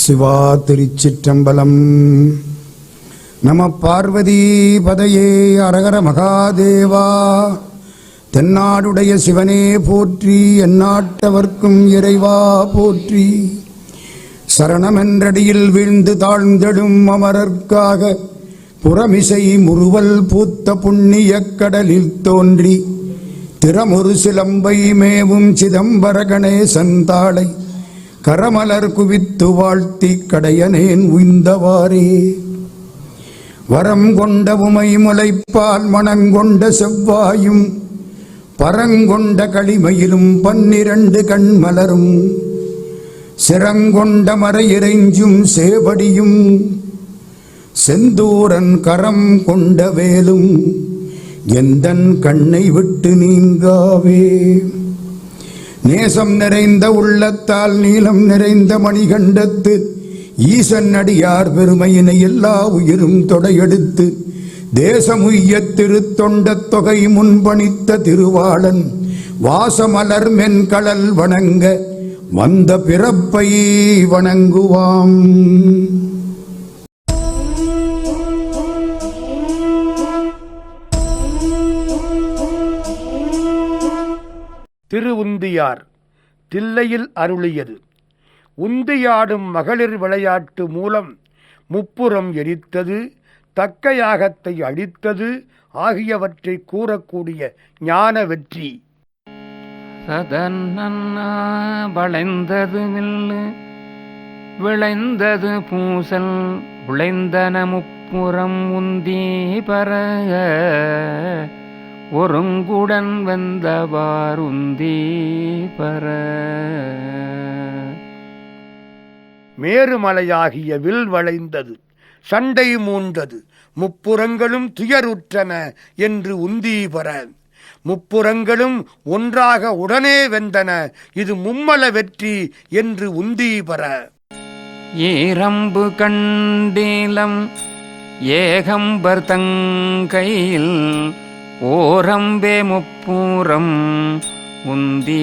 சிவா திருச்சிற்றம்பலம். நம பார்வதி பதையே அரகர மகாதேவா. தென்னாடுடைய சிவனே போற்றி, எந்நாட்டவர்க்கும் இறைவா போற்றி. சரணமென்றடியில் வீழ்ந்து தாழ்ந்தெடும் அமரர்க்காக புறமிசை முறுவல் பூத்த புண்ணிய கடலில் தோன்றி திறமொரு சிலம்பை மேவும் சிதம்பர கணேசன் தாளை கரமலர் குவித்து வாழ்த்தி கடையனேன் உய்ந்தவாறே. வரம் கொண்ட உமை முளைப்பால் மணங்கொண்ட செவ்வாயும் பரங்கொண்ட களிமையிலும் 12 கண்மலரும் சிறங்கொண்ட மறையிறைஞ்சும் சேவடியும் செந்தூரன் கரம் கொண்ட வேலும் எந்தன் கண்ணை விட்டு நீங்காவே. நேசம் நிறைந்த உள்ளத்தால் நீளம் நிறைந்த மணிகண்டத்து ஈசன் அடியார் பெருமையினை எல்லா உயிரும் தொடையெடுத்து தேசமுய்ய திருத்தொண்ட தொகை முன்பணித்த திருவாளன் வாசமலர் மென்கடல் வணங்க வந்த பிறப்பை வணங்குவாம். திருவுந்தியார் தில்லையில் அருளியது. உந்தியாடும் மகளிர் விளையாட்டு மூலம் முப்புறம் எரித்தது, தக்க யாகத்தை அழித்தது ஆகியவற்றை கூறக்கூடிய ஞான வெற்றி. வளைந்தது வில்லு விளைந்தது பூசல் விளைந்தன முப்புறம் உந்தி பர ஒருங்குடன் வெந்தவார் உந்தி பர. மேருமலையாகிய வில் வளைந்தது, சண்டை மூண்டது, முப்புறங்களும் துயருற்றன என்று உந்தி பர. முப்புறங்களும் ஒன்றாக உடனே வெந்தன, இது மும்மல வெற்றி என்று உந்தி பர. ஏரம்பு கண்டீலம் ஏகம்பர் தங்கையில் ஓரம்பே முப்பூரம் உந்தி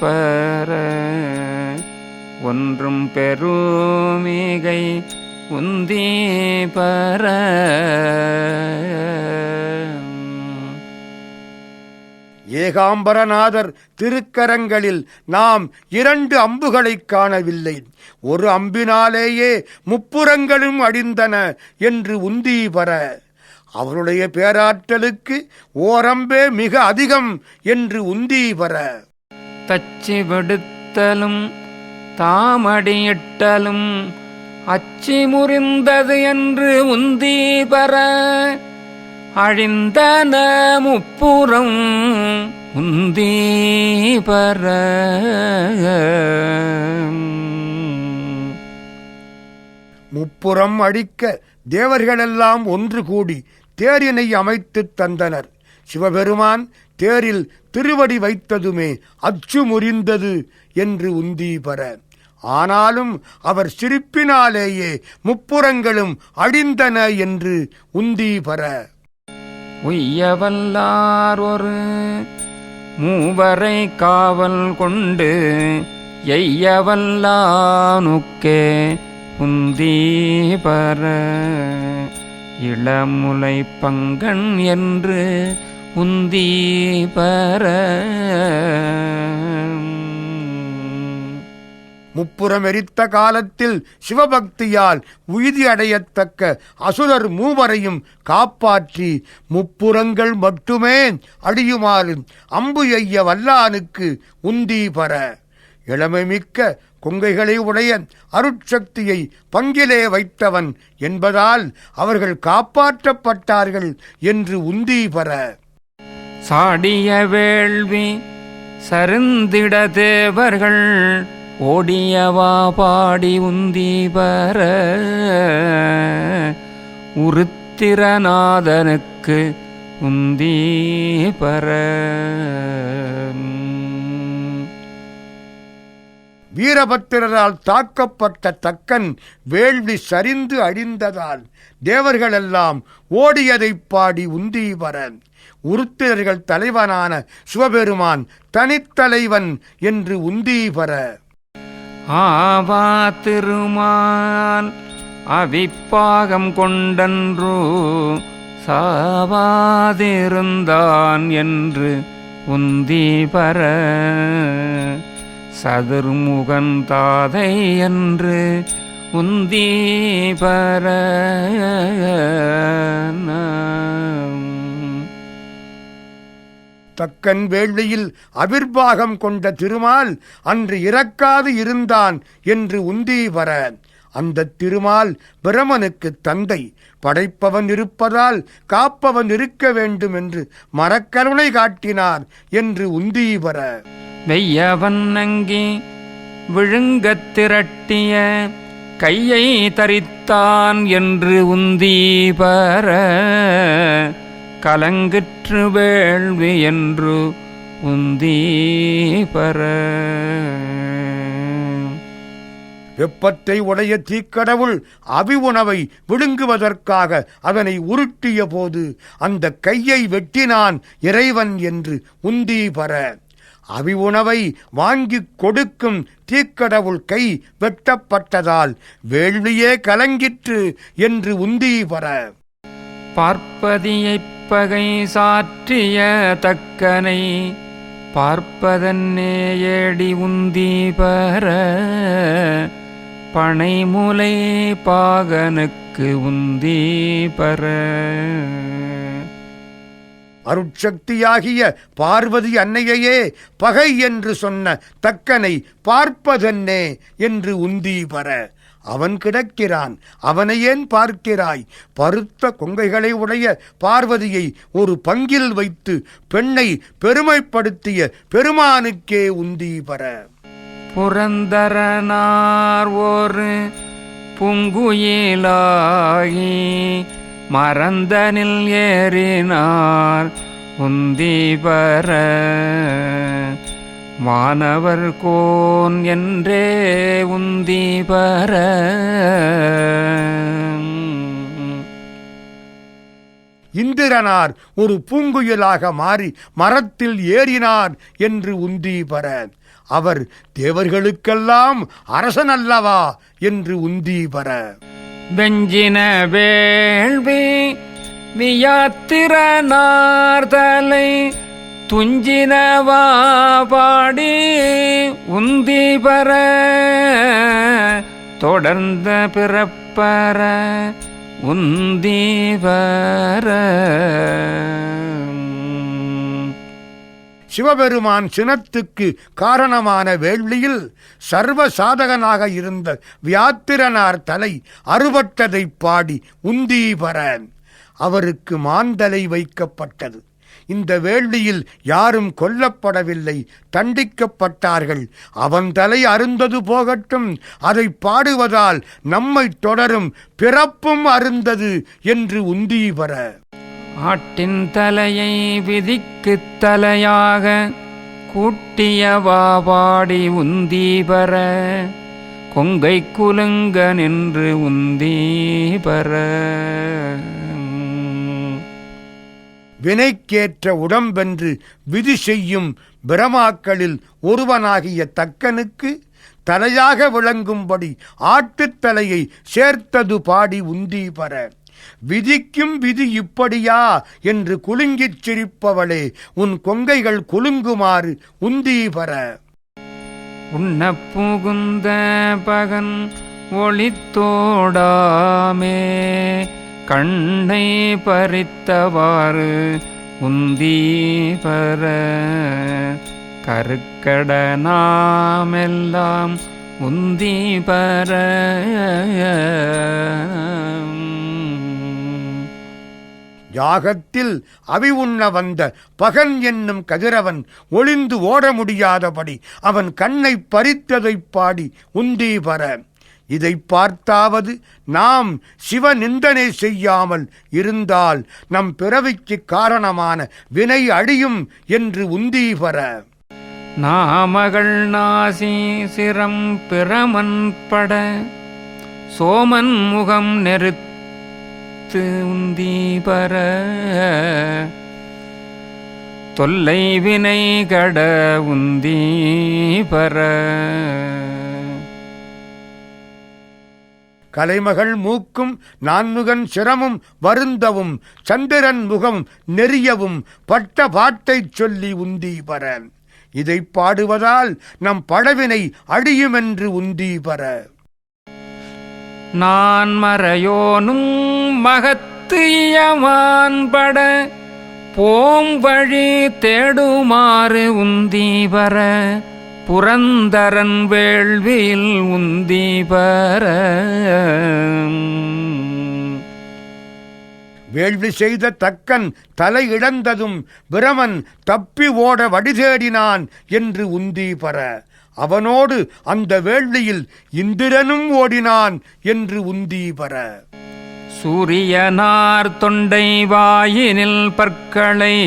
பர. ஒன்றும் பெருமிகை உந்தி பர. ஏகாம்பரநாதர் திருக்கரங்களில் நாம் 2 அம்புகளைக் காணவில்லை, ஒரு அம்பினாலேயே முப்புறங்களும் அடிந்தன என்று உந்தி பர. அவருடைய பேராற்றலுக்கு ஓரம்பே மிக அதிகம் என்று உந்தி பர. தச்சி விடுத்தலும் தாமடியிட்டலும் அச்சி முறிந்தது என்று உந்தி பர. அழிந்தன முப்புறம் உந்தி பர. முப்புறம் அடிக்க தேவர்களெல்லாம் ஒன்று கூடி தேரினை அமைத்து தந்தனர். சிவபெருமான் தேரில் திருவடி வைத்ததுமே அச்சு முறிந்தது என்று உந்தி பர. ஆனாலும் அவர் சிரிப்பினாலேயே முப்புறங்களும் அழிந்தன என்று உந்தி பர. உய்யவல்லார் ஒரு மூவரை காவல் கொண்டு எய்யவல்லானுக்கே உந்தி பர. இளமுலை பங்கன் என்று உந்தி பர. முப்புறம் எரித்த காலத்தில் சிவபக்தியால் உய்தி அடையத்தக்க அசுரர் மூவரையும் காப்பாற்றி முப்புறங்கள் மட்டுமே அடியுமாறு அம்பு எய்ய வல்லானுக்கு உந்தி பர. இளமை மிக்க கொங்கைகளை உடைய அருட்சக்தியை பங்கிலே வைத்தவன் என்பதால் அவர்கள் காப்பாற்றப்பட்டார்கள் என்று உந்தி பர. சாடிய வேள்வி சருந்திட தேவர்கள் ஓடியவா பாடி உந்தி பர. உருத்திரநாதனுக்கு உந்தி பர. வீரபத்திரரால் தாக்கப்பட்ட தக்கன் வேள்வி சரிந்து அழிந்ததால் தேவர்களெல்லாம் ஓடியதைப் பாடி உந்தி பர. உருத்திரர்கள் தலைவனான சிவபெருமான் தனித்தலைவன் என்று உந்தி பர. ஆவா திருமால் அவிப்பாகம் கொண்டன்றோ சாவாதிருந்தான் என்று உந்தி பர சதுர்முகன் தாதை என்று உந்தி பர. தக்கன் வேள்வியில் அவிர்வாகம் கொண்ட திருமால் அன்று இறக்காது இருந்தான் என்று உந்தி வர. அந்த திருமால் பிரமனுக்கு தந்தை, படைப்பவன் இருப்பதால் காப்பவன் இருக்க வேண்டும் என்று மரக்கருணை காட்டினார் என்று உந்தி வர. வெய்யவன் அங்கி விழுங்கத் திரட்டிய கையை தரித்தான் என்று உந்தி பர கலங்கிற்று வேள்வி என்று உந்தி பர. வெப்பத்தை உடைய தீக்கடவுள் அவி உணவை விழுங்குவதற்காக அதனை உருட்டிய போது அந்த கையை வெட்டினான் இறைவன் என்று உந்தி பர. அவி உணவை வாங்கிக் கொடுக்கும் தீக்கடவுள் கை வெட்டப்பட்டதால் வேள்வியே கலங்கிற்று என்று உந்தி பர. பார்ப்பதியைப் பகை சாற்றிய தக்கனை பார்ப்பதன்னே ஏடி உந்தி பர பனைமுலை பாகனுக்கு உந்தி பர. அருட்சக்தியாகிய பார்வதி அன்னையையே பகை என்று சொன்ன தக்கனை பார்ப்பதென்னே என்று உந்தி பர. அவன் கிடக்கிறான், அவனை ஏன் பார்க்கிறாய்? பருத்த கொங்கைகளை உடைய பார்வதியை ஒரு பங்கில் வைத்து பெண்ணை பெருமைப்படுத்திய பெருமானுக்கே உந்தி பர. புரந்தரனார் ஒரு பூங்குயிலாகி மறந்தனில் ஏறினார் உந்தி பர வானவர் கோன் என்றே உந்தி பர. இந்திரனார் ஒரு பூங்குயிலாக மாறி மரத்தில் ஏறினார் என்று உந்தி பர. அவர் தேவர்களுக்கெல்லாம் அரசன் அல்லவா என்று உந்தி பர. வெஞ்சின வேள்வி வியாத்திரனார் தலை துஞ்சினவா பாடி உந்தி பர தொடர்ந்த பிறப்பற உந்தி பர. சிவபெருமான் சினத்துக்கு காரணமான வேள்வியில் சர்வ சாதகனாக இருந்த வியாத்திரனார் தலை அறுபட்டதைப் பாடி உந்தி பர. அவருக்கு மாந்தலை வைக்கப்பட்டது. இந்த வேள்வியில் யாரும் கொல்லப்படவில்லை, தண்டிக்கப்பட்டார்கள். அவன் தலை அருந்தது போகட்டும், அதை பாடுவதால் நம்மை தொடரும் பிறப்பும் அருந்தது என்று உந்தி பர. ஆட்டின் தலையை விதிக்குத் தலையாக கூட்டியவா பாடி உந்தி பர கொங்கை குலுங்க நின்று உந்தி பர. வினைக்கேற்ற உடம்பென்று விதி செய்யும் பிரமாக்களில் ஒருவனாகிய தக்கனுக்கு தலையாக விளங்கும்படி ஆட்டுத்தலையை சேர்த்தது பாடி உந்தி பர. விதிக்கும் விதி இப்படியா என்று குலுங்கிச் சிரிப்பவளே, உன் கொங்கைகள் குலுங்குமாறு உந்தி பர. உண்ண புகுந்த பகன் ஒளித்தோடாமே கண்ணை பறித்தவாறு உந்தி பர கருக்கட நாமெல்லாம் உந்தி பர. யாகத்தில் அவி உண்ண வந்த பகன் என்னும் கதிரவன் ஒளிந்து ஓட முடியாதபடி அவன் கண்ணை பறித்ததைப் பாடி உந்தி பர. இதை பார்த்தாவது நாம் சிவ நிந்தனை செய்யாமல் இருந்தால் நம் பிறவிக்கு காரணமான வினை அழியும் என்று உந்தி பர. நாமகள் நாசி சிரம் பிரமன் பட சோமன் முகம் நெருத்து உந்தி பர தொல்லை வினை கட உந்தி பர. கலைமகள் மூக்கும் நான்முகன் சிரமும் வருந்தவும் சந்திரன் முகம் நெறியவும் பட்ட பாட்டைச் சொல்லி உந்தி பர. இதை பாடுவதால் நம் பழவினை அழியுமென்று உந்தி பர. நான் மறையோனும் மகத்து இயமான்பட போம் வழி தேடுமாறு உந்தி பர. புரந்தரன் வேள்வியில் உந்தி பர. வேள்வி செய்த தக்கன் தலை இழந்ததும் பிரமன் தப்பி ஓட வடிதேடினான் என்று உந்தி பர. அவனோடு அந்த வேள்வியில் இந்திரனும் ஓடினான் என்று உந்தி பர. சூரியனார் தொண்டை வாயினில் பற்களை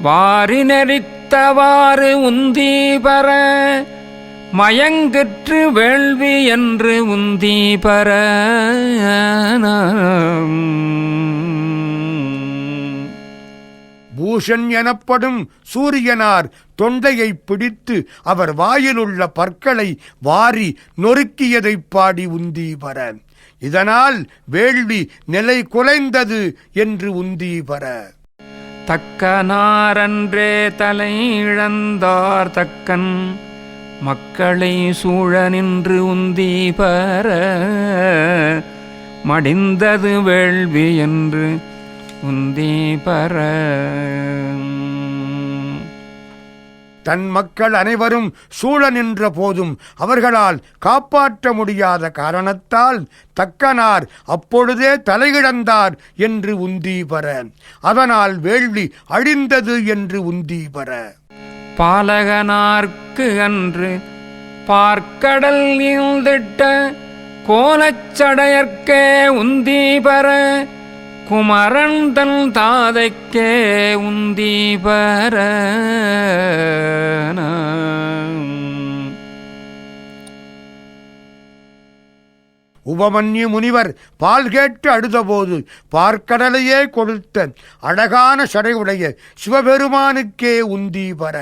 வாரி நெறித்தவாறு உந்தி பர. மயங்கிற்று வேள்வி என்று உந்தி பர. பூஷன் எனப்படும் சூரியனார் தொண்டையை பிடித்து அவர் வாயிலுள்ள பற்களை வாரி நொறுக்கியதைப் பாடி உந்தி பர. இதனால் வேள்வி நிலை குலைந்தது என்று உந்தி பர. தக்கனாரன்றே தலை இழந்தார் தக்கன் மக்களை சூழ நின்று உந்தி பர. மடிந்தது வேள்வி என்று உந்தி பர. தன் மக்கள் அனைவரும் சூழ நின்ற போதும் அவர்களால் காப்பாற்ற முடியாத காரணத்தால் தக்கனார் அப்பொழுதே தலையிழந்தார் என்று உந்தி பர. அதனால் வேள்வி அழிந்தது என்று உந்தி பர. பாலகனார்க்கு அன்று பார்க்கடல் நீழ்ந்திட்ட கோலச்சடையற்கே உந்தி பர. குமரன் தன் தாதைக்கே உந்தி பர. உபமன்யு முனிவர் பால் கேட்டு அழுதபோது பார்க்கடலையே கொடுத்த அழகான சடையுடைய சிவபெருமானுக்கே உந்தி பர.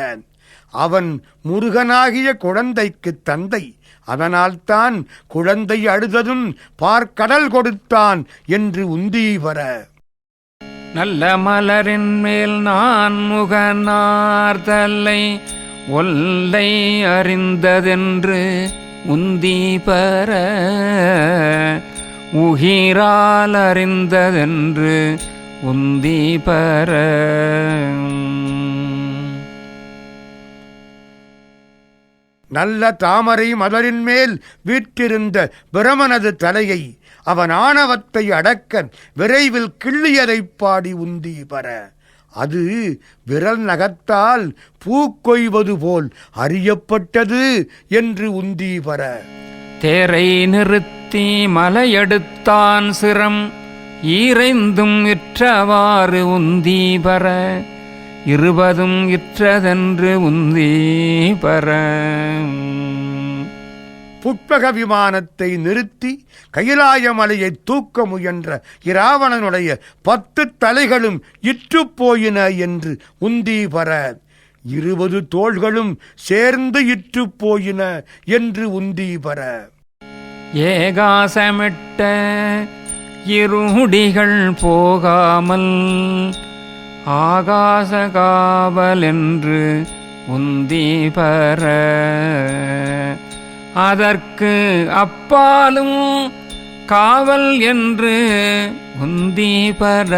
அவன் முருகனாகிய குழந்தைக்கு தந்தை. அதனால்தான் குழந்தை அழுததும் பார்க்கடல் கொடுத்தான் என்று உந்தி பர. நல்ல மலரின் மேல் நான் முகனார்தலை ஒல்லை அறிந்ததென்று உந்தி பர. உகிரால் அறிந்ததென்று உந்தி பர. நல்ல தாமரை மலரின் மேல் வீற்றிருந்த பிரமனது தலையை அவன் ஆணவத்தை அடக்க விரைவில் கிள்ளியதைப் பாடி உந்தி பர. அது விரல் நகத்தால் பூக்கொய்வது போல் அறியப்பட்டது என்று உந்தி பர. தேரை நிறுத்தி மலையெடுத்தான் சிரம் ஈரைந்தும் இற்றவாறு உந்தி பர. 20 இற்றதென்று உந்தி பர. புட்பக விமானத்தை நிறுத்தி கைலாய மலையை தூக்க முயன்ற இராவணனுடைய 10 தலைகளும் இற்றுப் போயின என்று உந்தி பர. 20 தோள்களும் சேர்ந்து இற்றுப் போயின என்று உந்தி பர. ஏகாசமிட்ட இருடிகள் போகாமல் ஆகாச காவல் என்று உந்தி பர. அதற்கு அப்பாலும் காவல் என்று உந்தி பர.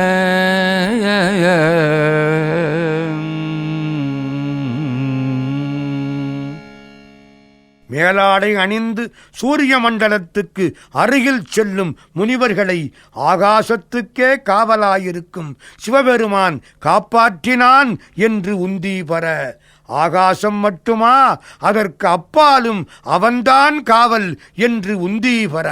மேலாடை அணிந்து சூரிய மண்டலத்துக்கு அருகில் செல்லும் முனிவர்களை ஆகாசத்துக்கே காவலாயிருக்கும் சிவபெருமான் காப்பாற்றினான் என்று உந்தி பர. ஆகாசம் மட்டுமா, அதற்கு அப்பாலும் அவன்தான் காவல் என்று உந்தி பர.